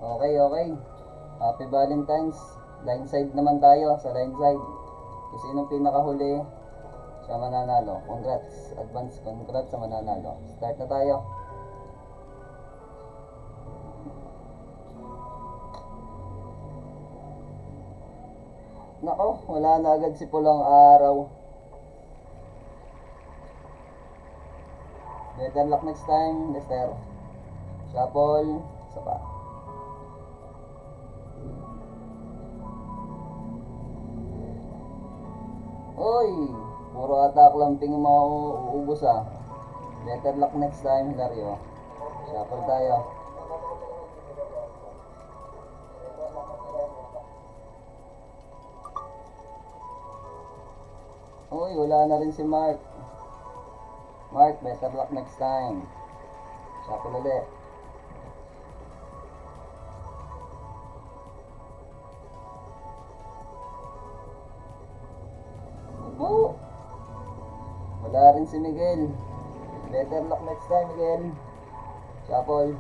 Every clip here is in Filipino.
Okay, okay. Happy Valentine's. Line side naman tayo, sa line side. Kung sinong pinakahuli, siya mananalo. Congrats. Advance congrats sa mananalo. Start na tayo. Nako, wala na agad si Pulang Araw. Better luck next time, Lester. Shuffle. Isa pa. Oy, puro attack lamping mauubos ah. Better luck next time, Hilario. Shuffle tayo. Uy, wala na rin si Mark. Mark, better luck next time. Shuffle ulit. Opo. Wala rin si Miguel. Better luck next time, Miguel. Shuffle.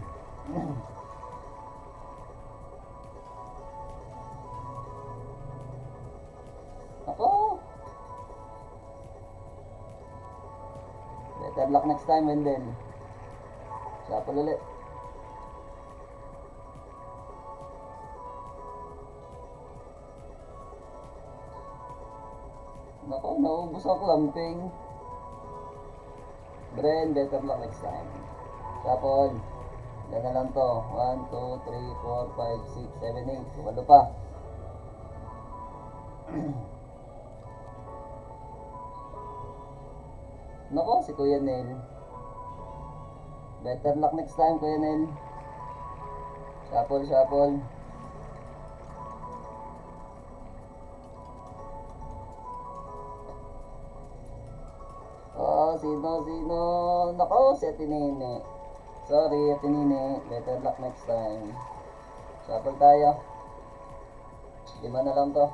Ako. Better luck next time, Wendell. Shuffle ulit. Nako, naubos ang clamping. Bren, better luck next time. Shuffle. Ilan na lang to? 1, 2, 3, 4, 5, 6, 7, 8. Walo pa. Nako, si Kuya Nel. Better luck next time, Kuya Nel. Shuffle, shuffle. Oh, sino? Nako, si Atinine. Sorry, Atinine. Better luck next time. Shuffle tayo. 5 na lang to.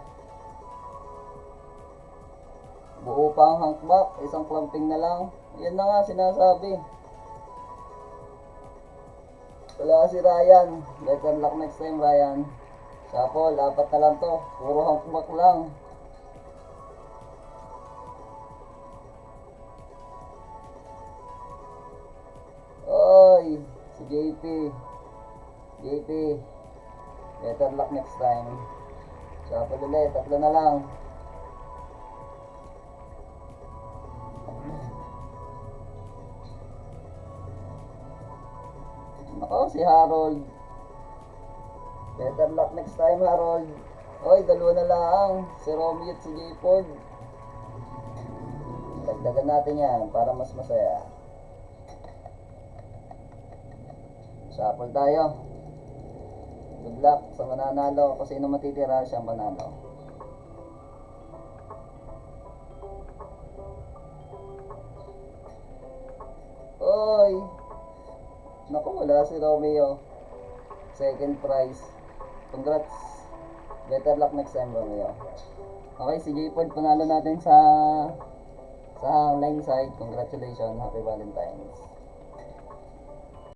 Buo pa ang hankback. Isang clamping na lang. Yan na nga, sinasabi. Wala si Ryan. Better luck next time, Ryan. Shuffle, 4 na lang to. Puro hankback lang. Oy, si JP. JP. Better luck next time. Shuffle ulit, 3 na lang. Ako, si Harold. Better luck next time, Harold. Oy, 2 na lang. Si Romeo at si J. Ford. Dagdagan natin yan para mas masaya. Shuffle tayo. Good luck sa mananalo. Kung sino matitira, siyang manalo. Oy! Naku, wala si Romeo. Second prize. Congrats. Better luck next time, Romeo. Okay, si J. Ford, panalo natin sa line side. Congratulations. Happy Valentine's.